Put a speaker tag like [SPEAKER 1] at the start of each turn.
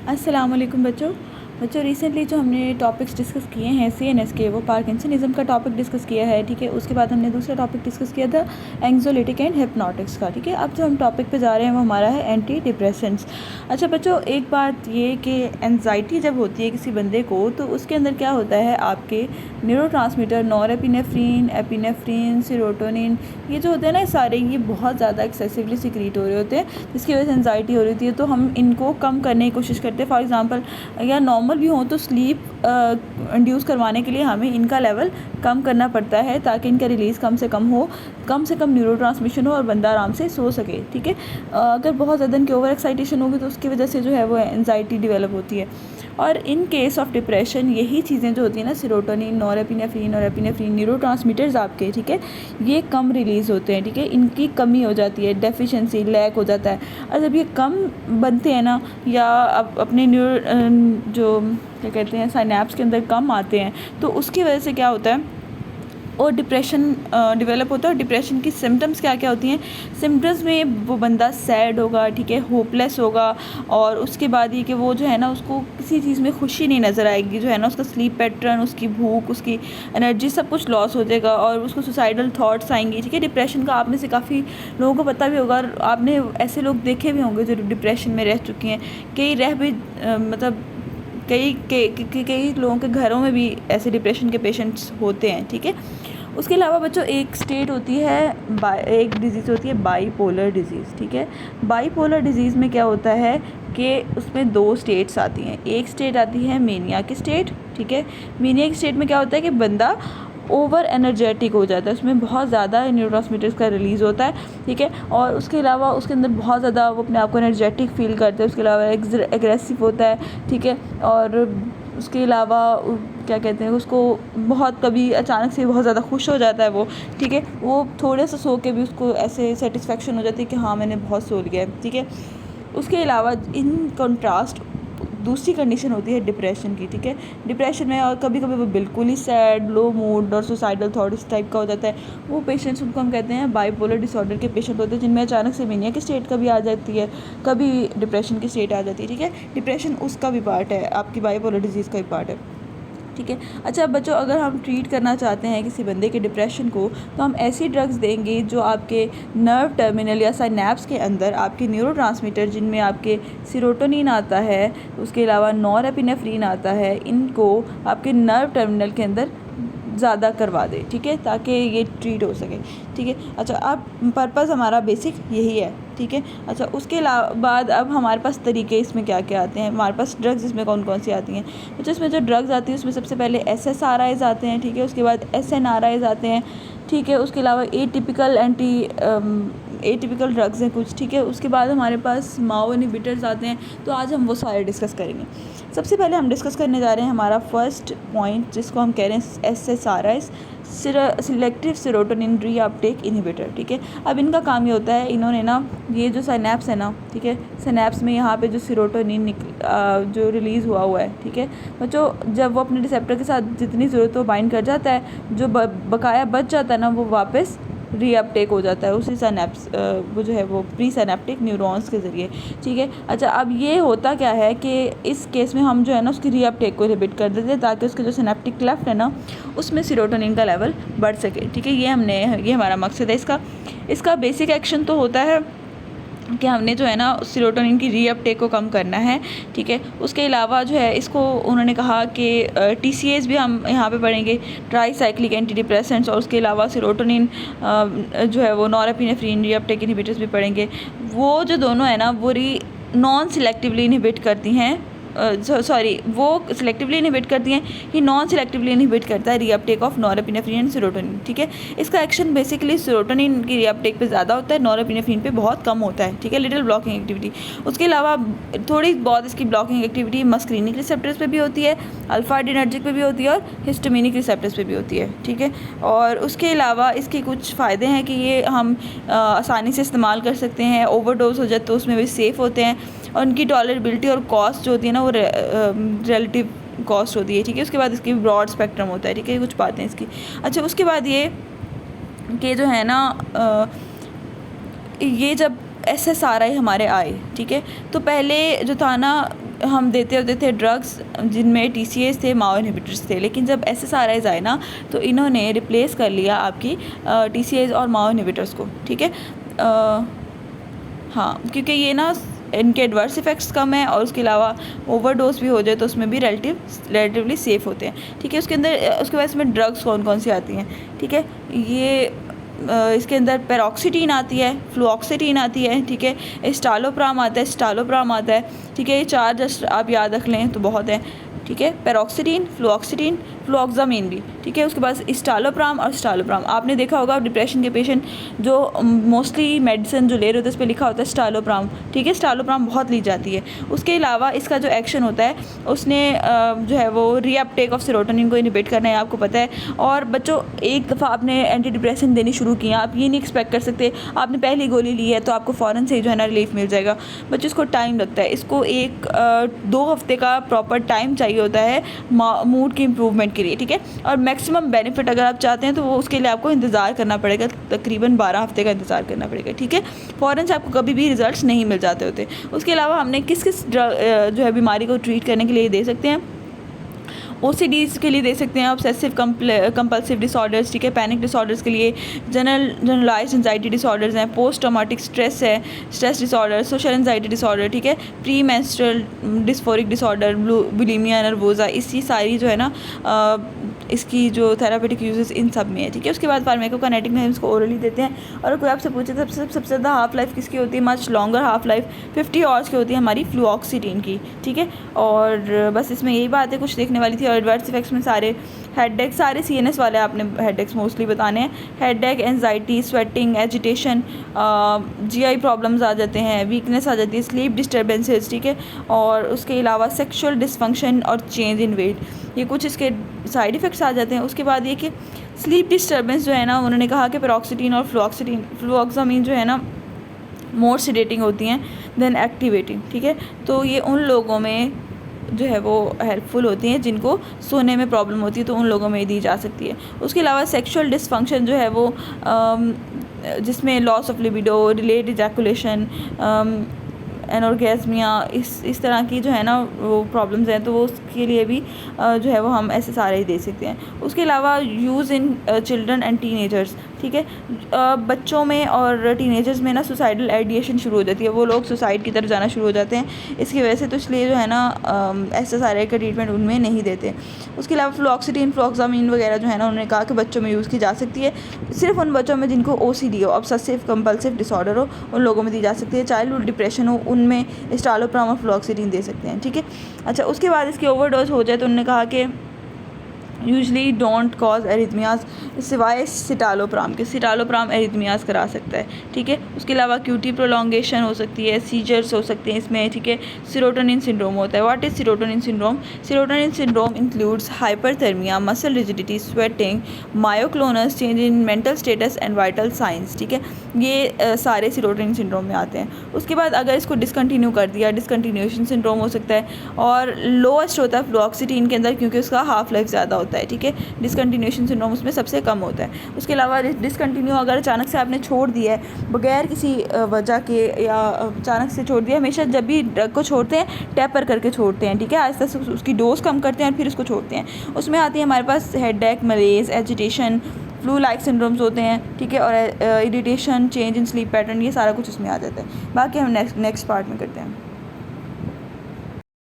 [SPEAKER 1] अस्सलाम वालेकुम बच्चों रिसेंटली जो हमने टॉपिक्स डिस्कस किए हैं सीएनएस के, वो पार्किंसनिज्म का टॉपिक डिस्कस किया है। ठीक है, उसके बाद हमने दूसरा टॉपिक डिस्कस किया था एंग्जोलिटिक एंड हिप्नोटिक्स का। ठीक है, अब जो हम टॉपिक पे जा रहे हैं वो हमारा है एंटी डिप्रेसेंट्स। अच्छा बच्चों, एक बात ये कि एंजाइटी जब होती है किसी बंदे को, तो उसके अंदर क्या होता है, आपके न्यूरोट्रांसमीटर नॉरएपिनेफ्रिन, एपिनेफ्रिन, सेरोटोनिन, ये जो होते हैं ना सारे, ये बहुत ज़्यादा एक्सेसिवली सिक्रीट हो रहे होते हैं, जिसकी वजह से एंजाइटी हो रही होती है। तो हम इनको कम करने की कोशिश करते हैं। फॉर एग्जांपल, या नॉर्मल भी हो तो स्लीप इंड्यूस करवाने के लिए हमें इनका लेवल कम करना पड़ता है, ताकि इनका रिलीज़ कम से कम न्यूरोट्रांसमिशन हो और बंदा आराम से सो सके। ठीक है, अगर बहुत ज़्यादा इनकी ओवर एक्साइटेशन होगी तो उसकी वजह से जो है वो एंजाइटी डेवलप होती है। और इन केस ऑफ डिप्रेशन यही चीज़ें जो होती हैं ना, सेरोटोनिन, नॉरएपिनेफ्रिन और एपिनेफ्रिन, न्यूरोट्रांसमीटर्स आपके, ठीक है, ये कम रिलीज़ होते हैं। ठीक है, इनकी कमी हो जाती है, डेफिशिएंसी, लैक हो जाता है। और जब ये कम बनते हैं ना, या अपने जो क्या कहते हैं साइनैप्स के अंदर कम आते हैं, तो उसकी वजह से क्या होता है, और डिप्रेशन डेवलप होता है। और डिप्रेशन की सिम्टम्स क्या क्या होती हैं, सिम्टम्स में वो बंदा सैड होगा, ठीक है, होपलेस होगा, और उसके बाद ये कि वो जो है ना, उसको किसी चीज़ में खुशी नहीं नज़र आएगी, जो है ना, उसका स्लीप पैटर्न, उसकी भूख, उसकी एनर्जी, सब कुछ लॉस हो जाएगा, और उसको सुसाइडल थॉट्स आएंगी। ठीक है, डिप्रेशन का आप में से काफ़ी लोगों को पता भी होगा, और आपने ऐसे लोग देखे भी होंगे जो डिप्रेशन में रह चुके हैं। कई रह भी मतलब कई लोगों के घरों में भी ऐसे डिप्रेशन के पेशेंट्स होते हैं। ठीक है, उसके अलावा बच्चों एक स्टेट होती है, एक डिज़ीज़ होती है बाईपोलर डिज़ीज़। ठीक है, बाईपोलर डिज़ीज़ में क्या होता है कि उसमें दो स्टेट्स आती हैं। एक स्टेट आती है मेनिया की स्टेट। ठीक है, मेनिया की स्टेट में क्या होता है कि बंदा ओवर एनर्जेटिक हो जाता है, उसमें बहुत ज़्यादा न्यूरोट्रांसमीटर्स का रिलीज़ होता है। ठीक है, और उसके अलावा उसके अंदर बहुत ज़्यादा वो अपने आप को एनर्जेटिक फील करते हैं। उसके अलावा एग्रेसिव होता है। ठीक है, और उसके अलावा क्या कहते हैं, उसको बहुत कभी अचानक से बहुत ज़्यादा खुश हो जाता है वो। ठीक है, वो थोड़े से सो के भी उसको ऐसे सेटिस्फेक्शन हो जाती है कि हाँ मैंने बहुत सो लिया है। ठीक है, उसके अलावा इन कंट्रास्ट दूसरी कंडीशन होती है डिप्रेशन की। ठीक है, डिप्रेशन में और कभी कभी वो बिल्कुल ही सैड, लो मूड और सुसाइडल थॉट इस टाइप का हो जाता है। वो पेशेंट्स, उनको हम कहते हैं बाईपोलर डिसऑर्डर के पेशेंट होते हैं, जिनमें अचानक से मेनिया की स्टेट कभी आ जाती है, कभी डिप्रेशन की स्टेट आ जाती है। ठीक है, डिप्रेशन उसका भी पार्ट है, आपकी बाईपोलर डिजीज़ का भी पार्ट है। ठीक है, अच्छा बच्चों, अगर हम ट्रीट करना चाहते हैं किसी बंदे के डिप्रेशन को, तो हम ऐसी ड्रग्स देंगे जो आपके नर्व टर्मिनल या साइनैप्स के अंदर आपके न्यूरोट्रांसमीटर, जिनमें आपके सेरोटोनिन आता है, उसके अलावा नॉरएपिनेफ्रिन आता है, इनको आपके नर्व टर्मिनल के अंदर ज़्यादा करवा दे। ठीक है, ताकि ये ट्रीट हो सके। ठीक है, अच्छा अब पर्पज़ हमारा बेसिक यही है। ठीक है, अच्छा उसके बाद अब हमारे पास तरीके इसमें क्या क्या आते हैं, हमारे पास ड्रग्स इसमें कौन कौन सी आती हैं। तो इसमें जो ड्रग्स आती है उसमें सबसे पहले SSRIs आते हैं। ठीक है, उसके बाद SNRIs आते हैं। ठीक है, उसके अलावा एटिपिकल ड्रग्स हैं कुछ। ठीक है, उसके बाद हमारे पास माओ इनहिबिटर्स आते हैं। तो आज हम वो सारे डिस्कस करेंगे। सबसे पहले हम डिस्कस करने जा रहे हैं हमारा फर्स्ट पॉइंट, जिसको हम कह रहे हैं SSRIs, selective serotonin reuptake inhibitor. ठीक है, अब इनका काम ये होता है, इन्होंने ना ये जो साइनैप्स है ना, ठीक है, साइनैप्स में यहाँ पे जो सेरोटोनिन जो रिलीज़ हुआ है, ठीक है बच्चों, जब वो अपने रिसेप्टर के साथ जितनी ज़रूरत हो बाइंड कर जाता है, जो बकाया बच जाता है ना, वो वापस रीअपटेक हो जाता है उसी साइनैप्स, वो जो है वो प्री साइनैप्टिक न्यूरॉन्स के ज़रिए। ठीक है, अच्छा अब ये होता क्या है कि इस केस में हम जो है ना उसकी रीअपटेक को इनहिबिट कर देते हैं, ताकि उसके जो सिनेप्टिक क्लेफ्ट है ना, उसमें सेरोटोनिन का लेवल बढ़ सके। ठीक है, ये हमारा मकसद है इसका बेसिक एक्शन तो होता है कि हमने जो है ना सेरोटोनिन की रीअपटेक को कम करना है। ठीक है, उसके अलावा जो है इसको उन्होंने कहा कि TCAs भी हम यहाँ पे पढ़ेंगे, ट्राईसाइक्लिक एंटी डिप्रेसेंट्स, और उसके अलावा सेरोटोनिन जो है वो नॉरएपिनेफ्रिन रीअपटेक इनहिबिटर्स भी पढ़ेंगे। वो जो दोनों है ना वो नॉन सिलेक्टिवली इनहिबिट करती हैं, वो सिलेक्टिवली इनहिबिट करती हैं, ये नॉन सिलेक्टिवली इनहिबिट करता है reuptake of norepinephrine and serotonin. ठीक है, इसका एक्शन बेसिकली सेरोटोनिन की रीअपटेक पे ज़्यादा होता है, नॉरएपिनेफ्रिन पे बहुत कम होता है। ठीक है, लिटिल ब्लॉकिंग एक्टिविटी। उसके अलावा थोड़ी बहुत इसकी ब्लॉकिंग एक्टिविटी मस्क्रीनिक रिसेप्टर्स पे भी होती है, अल्फा एडिनर्जिक पे भी होती है, और हिस्टामिनिक रिसेप्टर्स पे भी होती है। ठीक है, और उसके अलावा इसके कुछ फ़ायदे हैं कि ये हम आसानी से इस्तेमाल कर सकते हैं, ओवरडोज हो जाए तो उसमें भी सेफ़ होते हैं, और उनकी टॉलरेबिलिटी और कॉस्ट जो होती है ना वो रिलेटिव कॉस्ट होती है। ठीक है, उसके बाद इसकी ब्रॉड स्पेक्ट्रम होता है। ठीक है, कुछ बातें इसकी। अच्छा उसके बाद ये कि जो है ना ये जब SSRI हमारे आए, ठीक है, तो पहले जो था ना हम देते होते थे ड्रग्स जिनमें TCAs थे, माओ इनहिबिटर्स थे, लेकिन जब SSRIs आए ना तो इन्होंने रिप्लेस कर लिया आपकी TCAs और माओ इनहिबिटर्स को, ठीक है। हाँ, क्योंकि ये ना इनके एडवर्स इफ़ेक्ट्स कम है और उसके अलावा ओवरडोज भी हो जाए तो उसमें भी रिलेटिवली सेफ़ होते हैं, ठीक है। उसके बाद इसमें ड्रग्स कौन कौन सी आती हैं, ठीक है। ये इसके अंदर पेरोक्सिटीन आती है, फ्लुऑक्सिटीन आती है, ठीक है। एस्टालोप्राम आता है, स्टालोप्राम आता है, ठीक है। ये 4 जस्ट आप याद रख लें तो बहुत है, ठीक है। पेरोक्सिटीन, फ्लुऑक्सिटीन, फ्लुऑक्सामिन भी, ठीक है। उसके बाद स्टालोप्राम और स्टालोप्राम आपने देखा होगा डिप्रेशन के पेशेंट जो मोस्टली मेडिसिन जो ले रहे होते हैं उस पर लिखा होता है स्टालोप्राम, ठीक है। स्टालोप्राम बहुत ली जाती है। उसके अलावा इसका जो एक्शन होता है उसने जो है वो रीअपटेक ऑफ सेरोटोनिन को इनहिबिट करना है, आपको पता है। और बच्चों एक दफ़ा आपने एंटी डिप्रेशन देनी शुरू किया, आप ये नहीं एक्सपेक्ट कर सकते आपने पहली गोली ली है तो आपको फ़ौरन से जो है ना रिलीफ मिल जाएगा। बच्चों इसको टाइम लगता है, इसको 1-2 हफ्ते का प्रॉपर टाइम चाहिए होता है मूड की इम्प्रूवमेंट के लिए, ठीक है। और मैक्सिमम बेनिफिट अगर आप चाहते हैं तो वो उसके लिए आपको इंतज़ार करना पड़ेगा, तकरीबन 12 हफ्ते का इंतज़ार करना पड़ेगा, ठीक है। फ़ौरन से आपको कभी भी रिजल्ट्स नहीं मिल जाते होते। उसके अलावा हमने किस किस जो है बीमारी को ट्रीट करने के लिए दे सकते हैं, OCDs के लिए दे सकते हैं, ऑब्सेसिव कंपल्सिव डिसऑर्डर्स, ठीक है। पैनिक डिसऑर्डर्स के लिए जनरलाइज्ड एंजाइटी डिसऑर्डर्स हैं, पोस्ट ट्रॉमेटिक स्ट्रेस है, stress disorder, social anxiety disorder, ठीक है। Pre menstrual dysphoric disorder, bulimia nervosa, इसी सारी जो है ना इसकी जो थेरापेटिक यूजेस इन सब में है, ठीक है। उसके बाद फार्माकोकाइनेटिक में हम इसको ओरली देते हैं। और कोई आपसे पूछे सबसे ज़्यादा हाफ लाइफ किसकी होती है, much longer half life 50 hours की होती है हमारी फ्लुऑक्सिटीन की, ठीक है। और बस इसमें यही बात है कुछ देखने वाली थी। और एडवर्स इफेक्ट्स में सारे हेडेक, सारे CNS वाले आपने हेडेक्स मोस्टली बताने हैं। Headache, anxiety, sweating, agitation, GI problems आ जाते हैं, वीकनेस आ जाती है, स्लीप डिस्टर्बेंसेस, ठीक है। और उसके अलावा सेक्शुअल डिसफंक्शन और चेंज इन वेट, ये कुछ इसके साइड इफ़ेक्ट्स आ जाते हैं। उसके बाद ये कि स्लीप डिस्टर्बेंस जो है ना, उन्होंने कहा कि पेरोक्सिटीन और फ्लुऑक्सामिन जो है ना मोर सेडेटिंग होती हैं देन एक्टिवेटिंग, ठीक है। तो ये उन लोगों में जो है वो हेल्पफुल होती हैं जिनको सोने में प्रॉब्लम होती है, तो उन लोगों में दी जा सकती है। उसके अलावा सेक्सुअल डिसफंक्शन जो है वो जिसमें loss of libido, delayed ejaculation, anorgasmia, इस तरह की जो है ना वो प्रॉब्लम्स हैं, तो वो उसके लिए भी जो है वो हम SSRI दे सकते हैं। उसके अलावा use in children and teenagers, ठीक है। बच्चों में और टीनेजर्स में ना सुसाइडल आइडिएशन शुरू हो जाती है, वो लोग सुसाइड की तरफ जाना शुरू हो जाते हैं इसकी वजह से, तो इसलिए जो है ना SSRI का ट्रीटमेंट उनमें नहीं देते। उसके अलावा फ्लुऑक्सिटीन, फ्लुऑक्सामिन वगैरह जो है ना उन्होंने कहा कि बच्चों में यूज़ की जा सकती है, सिर्फ उन बच्चों में जिनको OCD हो, ऑब्सेसिव कंपल्सिव डिसऑर्डर हो, उन लोगों में दी जा सकती है। चाइल्डहुड डिप्रेशन हो उनमें स्टालोप्राम और फ्लुऑक्सिटीन दे सकते हैं, ठीक है। अच्छा, उसके बाद इसकी ओवरडोज हो जाए तो उन्होंने कहा कि यूजली डोंट कॉज एरिथमियाज, सिवाय सिटालोप्राम के। सिटालोप्राम एरिथमियाज करा सकता है, ठीक है। उसके अलावा क्यूटी प्रोलॉन्गेशन हो सकती है, सीजर्स हो सकते हैं इसमें, ठीक है। सीरोटोनिन सिंड्रोम होता है। What is serotonin syndrome? Serotonin syndrome includes hyperthermia, muscle rigidity, sweating, myoclonus, change in mental status and vital science, ठीक है। ये सारे सीरोटोनिन सिंड्रोम में आते हैं। उसके बाद अगर इसको डिसकंटिन्यू कर दिया, डिसकंटिन्यूएशन सिंड्रोम हो सकता है। और लोएस्ट होता है फ्लुऑक्सिटीन के अंदर क्योंकि उसका हाफ लाइफ ज़्यादा होता है, ठीक है। डिसकंटिन्यूएशन सिंड्रोम उसमें सबसे कम होता है। उसके अलावा डिसकंटिन्यू अगर अचानक से आपने छोड़ दिया है बगैर किसी वजह के, या अचानक से छोड़ दिया, हमेशा जब भी ड्रग को छोड़ते हैं टेपर करके छोड़ते हैं, ठीक है। आहिस्ता से उसकी डोज कम करते हैं और फिर उसको छोड़ते हैं। उसमें आती है हमारे पास headache, मलेज, agitation, flu like syndromes होते हैं, ठीक है। और irritation, change in sleep pattern, ये सारा कुछ उसमें आ जाता है। बाकी हम नेक्स्ट पार्ट में करते हैं।